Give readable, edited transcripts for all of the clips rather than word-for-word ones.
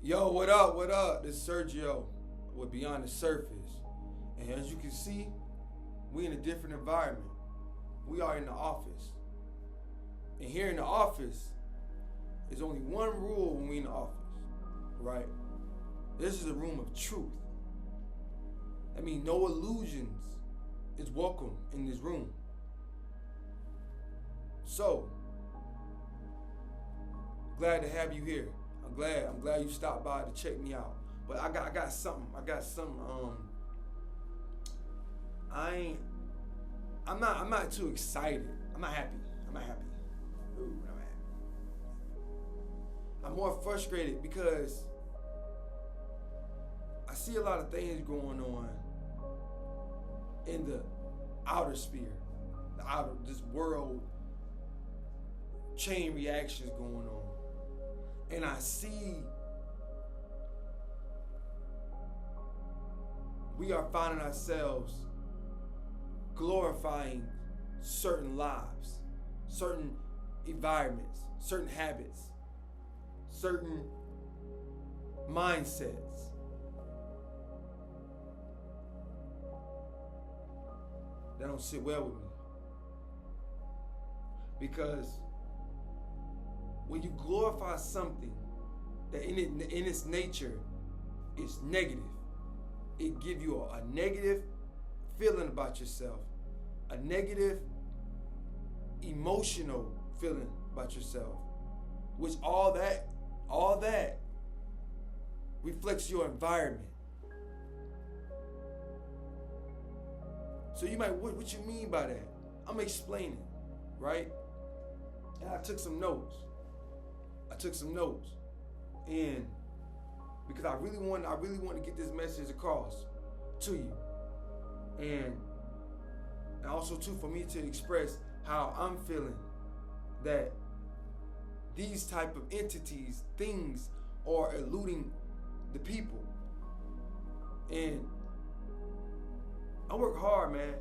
Yo, what up? What up? This is Sergio with Beyond the Surface. And as you can see, we in a different environment. We are in the office. And here in the office, there's only one rule when we in the office, right? This is a room of truth. I mean, no illusions is welcome in this room. So, glad to have you here. I'm glad you stopped by to check me out. But I got something. I'm not too excited. I'm not happy. Ooh, I'm not happy. I'm more frustrated because I see a lot of things going on in the outer sphere, this world, chain reactions going on. And I see we are finding ourselves glorifying certain lives, certain environments, certain habits, certain mindsets. That don't sit well with me. Because when you glorify something that in its nature is negative, it gives you a negative feeling about yourself, a negative emotional feeling about yourself, which all that reflects your environment. So you might, what you mean by that? I'm explaining, right? And I took some notes. And because I really want to get this message across to you. And also too for me to express how I'm feeling that these type of entities, things are eluding the people. And I work hard, man.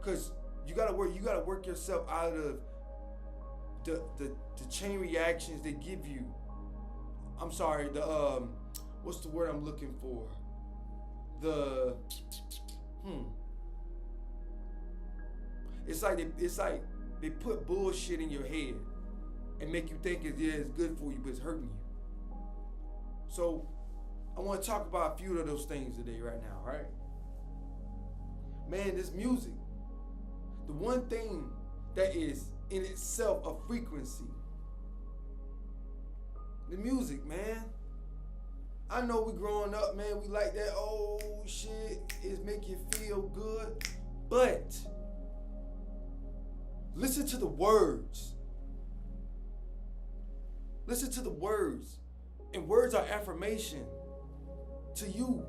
Cause you gotta work yourself out of the chain reactions they give you. I'm sorry, what's the word I'm looking for? It's like they put bullshit in your head and make you think it's good for you, but it's hurting you. So I want to talk about a few of those things today, right now, right? Man, this music, the one thing that is in itself a frequency, the music, man. I know we growing up, man, we like that, oh shit, it make you feel good, but listen to the words. Listen to the words. And words are affirmation to you.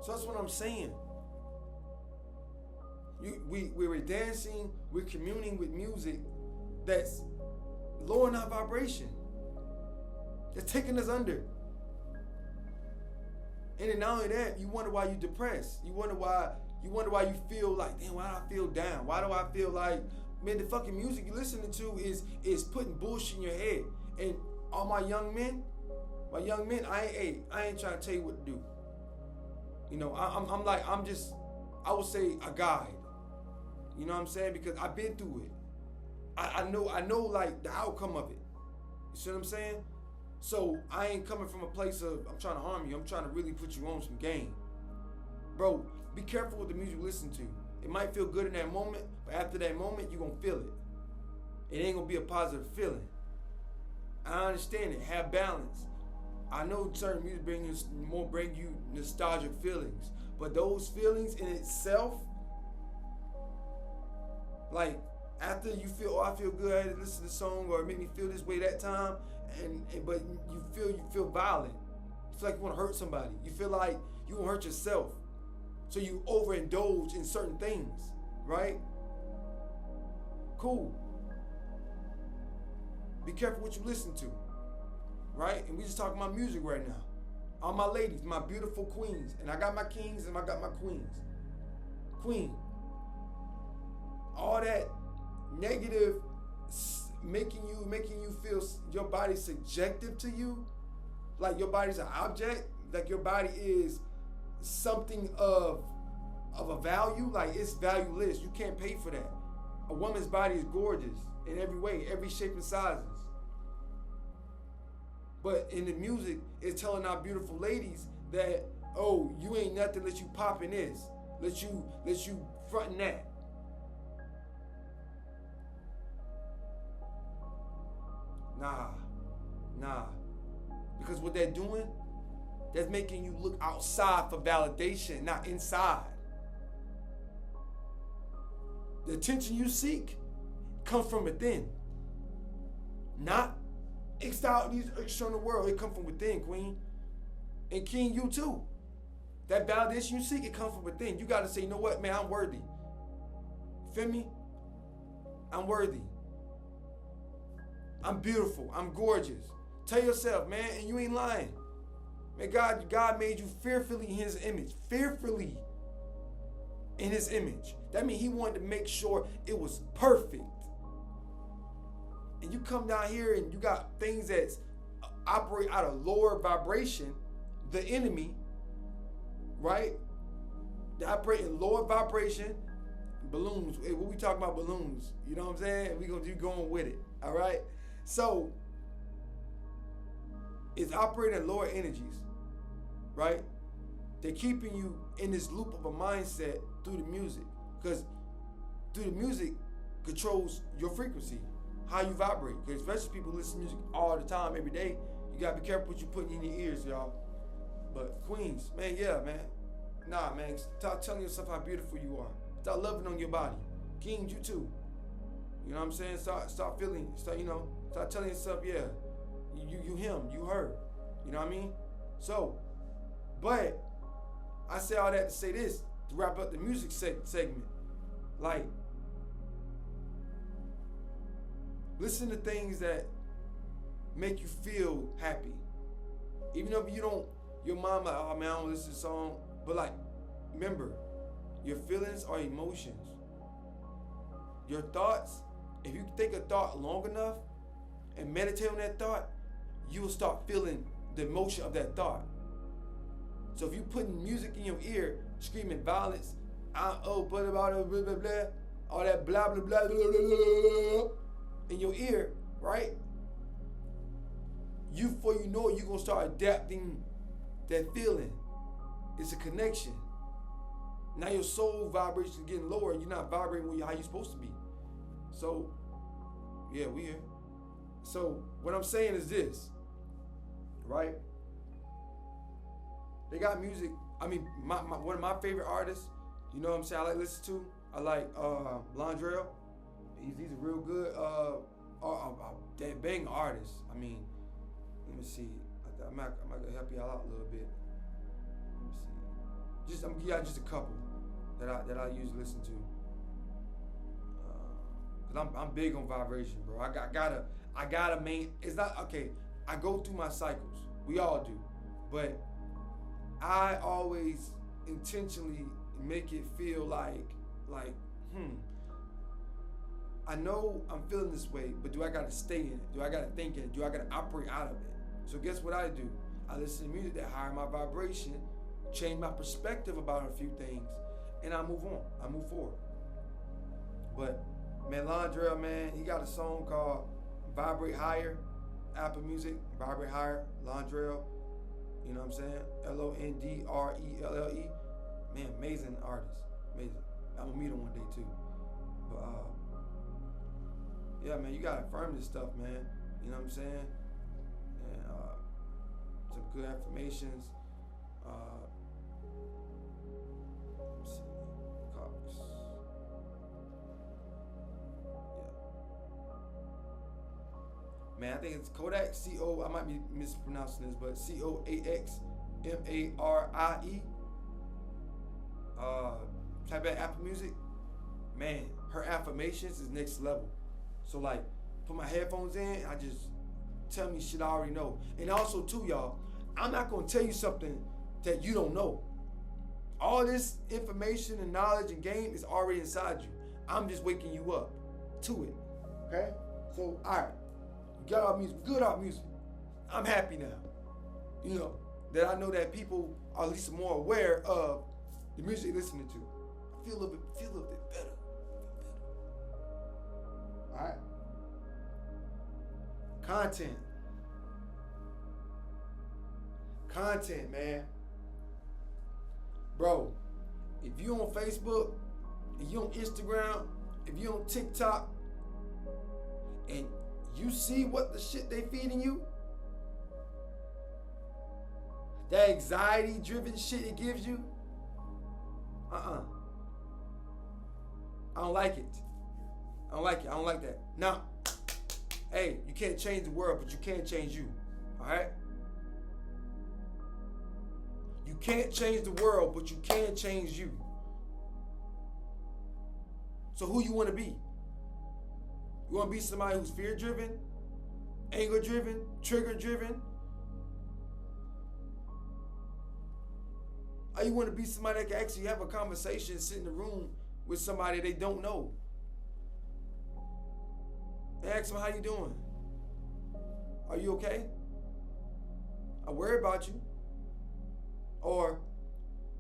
So that's what I'm saying. We're dancing, we're communing with music that's lowering our vibration. It's taking us under. And then not only that, you wonder why you're depressed. You wonder why you feel like, damn, why do I feel down? Why do I feel like, man, the fucking music you're listening to is putting bullshit in your head. And all my young men, I ain't trying to tell you what to do. You know, I would say a guide. You know what I'm saying? Because I've been through it. I know like the outcome of it. You see what I'm saying? So I ain't coming from a place of I'm trying to harm you. I'm trying to really put you on some game. Bro, be careful with the music you listen to. It might feel good in that moment, but after that moment, you're going to feel it. It ain't going to be a positive feeling. I understand it. Have balance. I know certain music bring you nostalgic feelings, but those feelings in itself, like after you feel, oh, I feel good, I had to listen to the song, or it made me feel this way that time, but you feel violent. You feel like you want to hurt somebody. You feel like you want to hurt yourself. So you overindulge in certain things, right? Cool. Be careful what you listen to, right? And we just talking about music right now. All my ladies, my beautiful queens, and I got my kings and I got my queens. Queen, all that negative making you feel your body's subjective to you, like your body's an object, like your body is something of a value, like it's valueless. You can't pay for that. A woman's body is gorgeous in every way, every shape and sizes. But in the music, it's telling our beautiful ladies that, oh, you ain't nothing, let you pop in this, let you front in that. Nah. Because what they're doing, that's making you look outside for validation, not inside. The attention you seek comes from within. Not out these external world. It comes from within, Queen. And King, you too. That validation you seek, it comes from within. You gotta say, you know what, man, I'm worthy. Feel me? I'm worthy. I'm beautiful. I'm gorgeous. Tell yourself, man, and you ain't lying. Man, God made you fearfully in his image. Fearfully in his image. That means he wanted to make sure it was perfect. And you come down here and you got things that operate out of lower vibration, the enemy, right? They operate in lower vibration. Balloons. Hey, what we talking about balloons? You know what I'm saying? We're going to keep going with it. All right? So, it's operating at lower energies, right? They're keeping you in this loop of a mindset through the music. Because through the music controls your frequency, how you vibrate. Because especially people listen to music all the time, every day. You got to be careful what you put in your ears, y'all. But Queens, man, yeah, man. Nah, man, stop telling yourself how beautiful you are. Start loving on your body. Kings, you too. You know what I'm saying? Start feeling, start telling yourself, yeah, you him, you her. You know what I mean? So, but I say all that to say this, to wrap up the music segment. Like, listen to things that make you feel happy. Even though your mom like, oh man, I don't listen to this song. But like, remember, your feelings are emotions. Your thoughts, if you think a thought long enough and meditate on that thought, you will start feeling the emotion of that thought. So if you putting music in your ear, screaming violence, blah, blah, blah, blah, blah, all that blah, blah, blah, blah, blah, blah, in your ear, right? Before you know it, you're going to start adapting that feeling. It's a connection. Now your soul vibration is getting lower and you're not vibrating how you're supposed to be. So, yeah, we here. So, what I'm saying is this, right? They got music. I mean, one of my favorite artists, you know what I'm saying, I like to listen to? I like Londrell. He's a real good bang artist. I mean, let me see. I might help you out a little bit. Let me see. I'm gonna give y'all just a couple that I usually listen to. Cause I'm big on vibration, bro. I gotta it's not okay. I go through my cycles. We all do, but I always intentionally make it feel like I know I'm feeling this way, but do I gotta stay in it? Do I gotta think in it? Do I gotta operate out of it? So guess what I do? I listen to music that higher my vibration, change my perspective about a few things, and I move on. I move forward. But man, Londrell, man, he got a song called Vibrate Higher, Apple Music, Vibrate Higher, Londrell. You know what I'm saying? Londrelle. Man, amazing artist. Amazing. I'm gonna meet him one day too. But yeah, man, you gotta affirm this stuff, man. You know what I'm saying? And some good affirmations. Let me see. Cox. Yeah. Man, I think it's Kodak, I might be mispronouncing this, but COAXMARIE. Type of Apple Music. Man, her affirmations is next level. So like, put my headphones in, I just tell me shit I already know. And also too, y'all, I'm not gonna tell you something that you don't know. All this information and knowledge and game is already inside you. I'm just waking you up to it. Okay? So, all right, we got our music, good our music. I'm happy now. You know, that I know that people are at least more aware of the music they're listening to. I feel a little bit better. All right. Content, man. Bro, if you on Facebook, if you on Instagram, if you on TikTok, and you see what the shit they feeding you, that anxiety-driven shit it gives you, I don't like it. I don't like that. Now, hey, you can't change the world, but you can change you. All right? You can't change the world, but you can change you. So who you want to be? You want to be somebody who's fear-driven, anger-driven, trigger-driven? Or you want to be somebody that can actually have a conversation, sit in the room with somebody they don't know? And ask them, how you doing? Are you okay? I worry about you. Or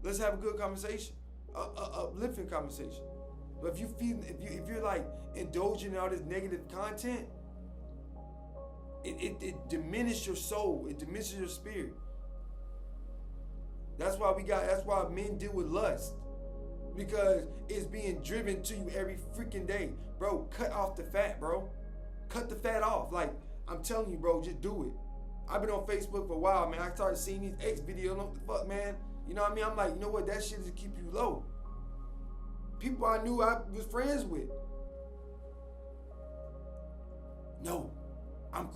let's have a good conversation, a uplifting conversation. But if you're like indulging in all this negative content, it diminishes your soul. It diminishes your spirit. That's why men deal with lust, because it's being driven to you every freaking day, bro. Cut off the fat, bro. Cut the fat off. Like, I'm telling you, bro, just do it. I've been on Facebook for a while, man. I started seeing these X videos. What the fuck, man? You know what I mean? I'm like, you know what? That shit is to keep you low. People I knew I was friends with. No, I'm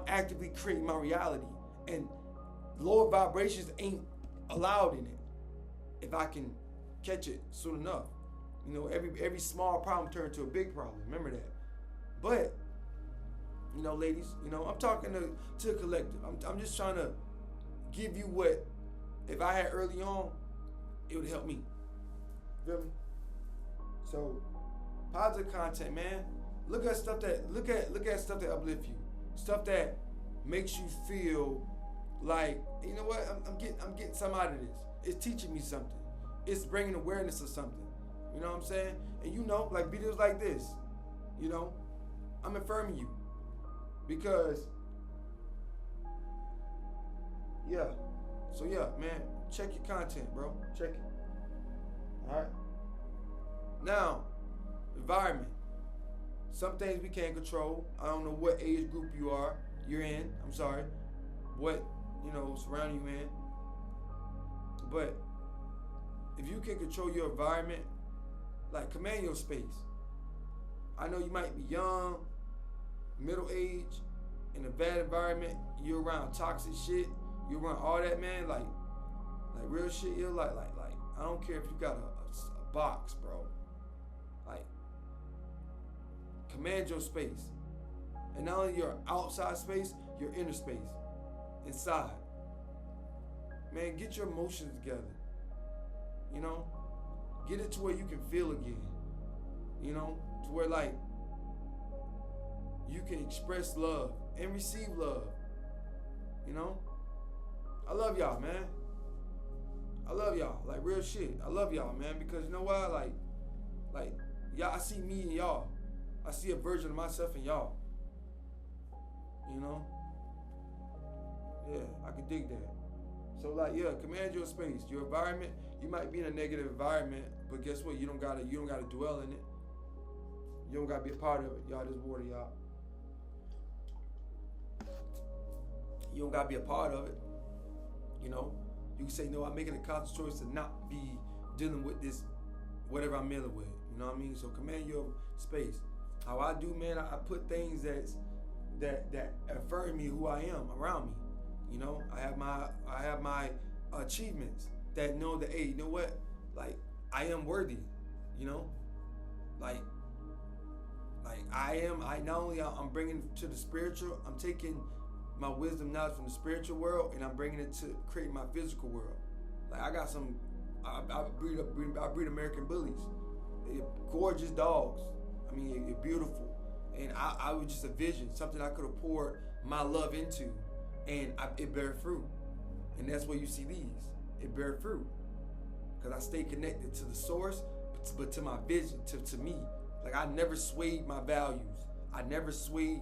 actively creating my reality, and lower vibrations ain't allowed in it. If I can catch it soon enough, you know, every small problem turns to a big problem. Remember that. But you know, ladies, you know, I'm talking to the collective. I'm just trying to give you what, if I had early on, it would help me. Feel me? So, positive content, man. Look at stuff that uplift you, stuff that makes you feel like, you know what? I'm getting something out of this. It's teaching me something. It's bringing awareness of something. You know what I'm saying? And you know, like videos like this, you know, I'm affirming you. Because, yeah. So, yeah, man, check your content, bro. Check it. All right? Now, environment. Some things we can't control. I don't know what age group you're in. I'm sorry. What, you know, surrounding you in. But if you can control your environment, like, command your space. I know you might be young, middle age, in a bad environment, you're around toxic shit, you're around all that, man, like real shit, you're like, I don't care if you got a box, bro. Like, command your space. And not only your outside space, your inner space, inside. Man, get your emotions together. You know? Get it to where you can feel again. You know? To where, like, you can express love and receive love. You know? I love y'all, man. I love y'all. Like, real shit. I love y'all, man. Because you know why? Like, y'all, I see me in y'all. I see a version of myself in y'all. You know? Yeah, I can dig that. So, like, yeah, command your space, your environment. You might be in a negative environment, but guess what? You don't gotta dwell in it. You don't gotta be a part of it. Y'all, this water, y'all. You don't gotta be a part of it. You know, you can say, no, I'm making a conscious choice to not be dealing with this, whatever I'm dealing with. You know what I mean? So command your space. How I do, man, I put things that affirm me, who I am around me. You know, I have my achievements that know that, hey, you know what? Like, I am worthy. You know, like I'm bringing to the spiritual. I'm taking my wisdom knowledge from the spiritual world, and I'm bringing it to create my physical world. Like, I got some, I breed American bullies. They're gorgeous dogs. I mean, you're beautiful. and I was just a vision, something I could have poured my love into, and it bear fruit. And that's where you see these. It bear fruit because I stay connected to the source, but to my vision, to me. Like I never swayed my values. I never swayed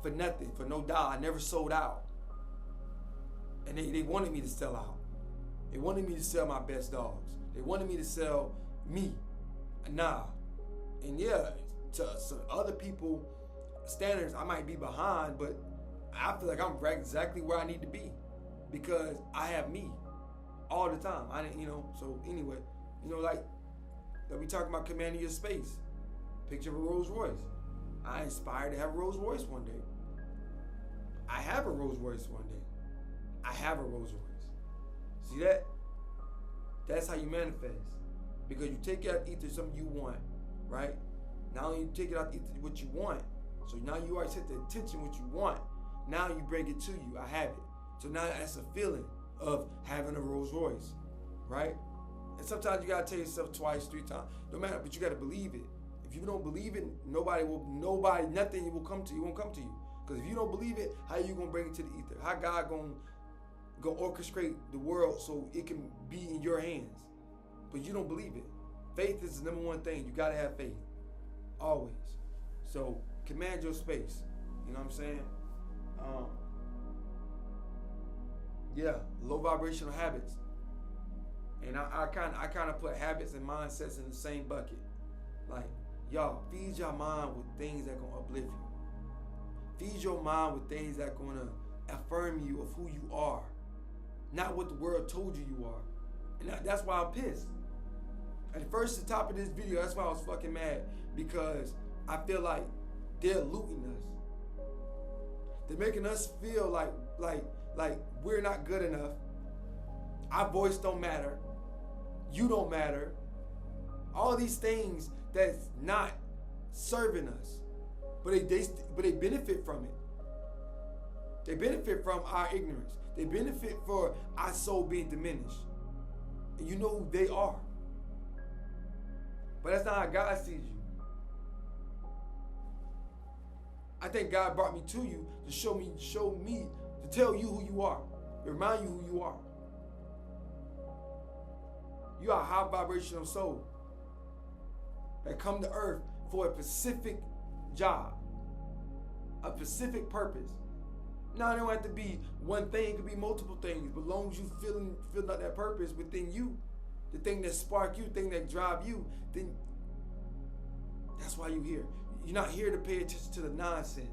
for nothing, for no dollar. I never sold out. And they wanted me to sell out. They wanted me to sell my best dogs. They wanted me to sell me. Nah. And yeah, to some other people standards, I might be behind, but I feel like I'm right exactly where I need to be because I have me all the time. I didn't, so anyway, like we talking about commanding your space. Picture of a Rolls Royce. I aspire to have a Rolls Royce one day. I have a Rolls Royce one day. I have a Rolls Royce. See that? That's how you manifest. Because you take out ether something you want, right? Not only you take it out ether what you want, so now you already set the intention what you want. Now you bring it to you. I have it. So now that's a feeling of having a Rolls Royce, right? And sometimes you gotta tell yourself twice, 3 times. No matter, but you gotta believe it. If you don't believe it, nothing will come to you. Won't come to you. Because if you don't believe it, how you gonna bring it to the ether? How God gonna orchestrate the world so it can be in your hands? But you don't believe it. Faith is the number one thing. You gotta have faith, always. So command your space. You know what I'm saying? Yeah, low vibrational habits. And I kind of put habits and mindsets in the same bucket. Like, y'all, feed your mind with things that gonna uplift you. Feed your mind with things that gonna affirm you of who you are, not what the world told you are. And that's why I'm pissed. At first, the top of this video, that's why I was fucking mad, because I feel like they're looting us. They're making us feel like we're not good enough. Our voice don't matter. You don't matter. All these things that's not serving us, but they benefit from it. They benefit from our ignorance. They benefit for our soul being diminished. And you know who they are. But that's not how God sees you. I think God brought me to you to show me, to tell you who you are, to remind you who you are. You are a high vibrational soul that come to earth for a specific job, a specific purpose. Now, it don't have to be one thing, it could be multiple things, but as long as you feeling out that purpose within you, the thing that spark you, the thing that drive you, then that's why you're here. You're not here to pay attention to the nonsense.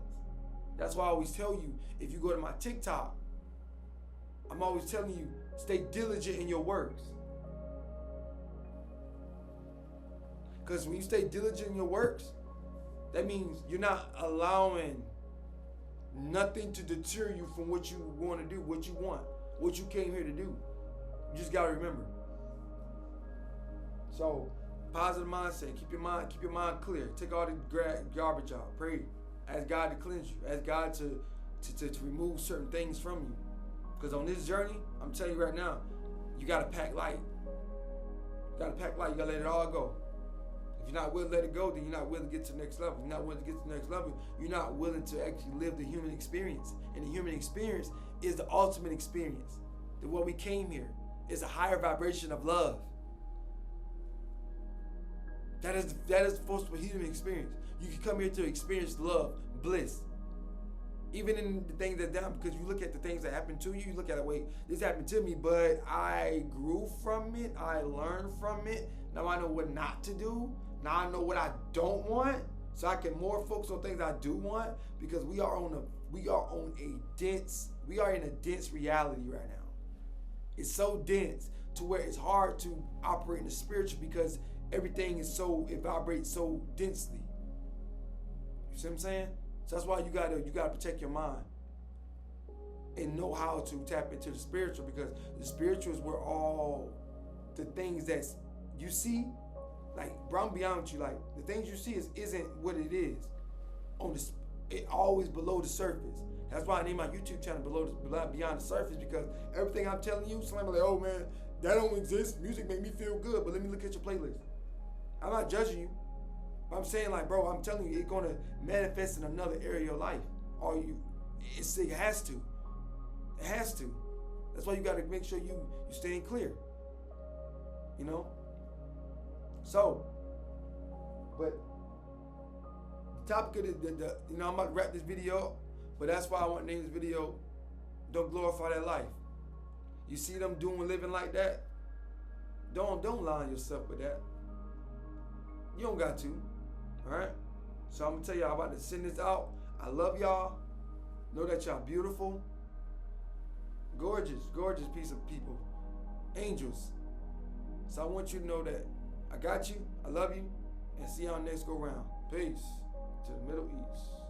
That's why I always tell you, if you go to my TikTok, I'm always telling you, stay diligent in your works. Because when you stay diligent in your works, that means you're not allowing nothing to deter you from what you want to do, what you want, what you came here to do. You just got to remember. So, positive mindset. Keep your mind clear. Take all the garbage out. Pray. Ask God to cleanse you. Ask God to remove certain things from you. Because on this journey, I'm telling you right now, you got to pack light. You got to pack light. You got to let it all go. If you're not willing to let it go, then you're not willing to get to the next level. If you're not willing to get to the next level, you're not willing to actually live the human experience. And the human experience is the ultimate experience. That what we came here is a higher vibration of love. That is supposed to be a human experience. You can come here to experience love, bliss. Even in the things that down, because you look at the things that happen to you, you look at it, wait, this happened to me, but I grew from it, I learned from it. Now I know what not to do. Now I know what I don't want, so I can more focus on things I do want, because we are in a dense reality right now. It's so dense to where it's hard to operate in the spiritual, because everything is it vibrates so densely. You see what I'm saying? So that's why you gotta protect your mind and know how to tap into the spiritual, because the spiritual is where all the things that you see, like, bro, I'm beyond you. Like, the things you see isn't what it is. It always below the surface. That's why I named my YouTube channel Beyond the Surface, because everything I'm telling you, somebody like, oh man, that don't exist. Music make me feel good, but let me look at your playlist. I'm not judging you. But I'm saying, like, bro, I'm telling you, it's gonna manifest in another area of your life. It has to. It has to. That's why you gotta make sure you staying clear. You know? So, but the topic of the I'm about to wrap this video up, but that's why I want to name this video, Don't Glorify That Life. You see them living like that? Don't line yourself with that. You don't got to. Alright? So I'm gonna tell y'all, I'm about to send this out. I love y'all. Know that y'all beautiful. Gorgeous, gorgeous piece of people. Angels. So I want you to know that I got you, I love you, and see y'all next go round. Peace to the Middle East.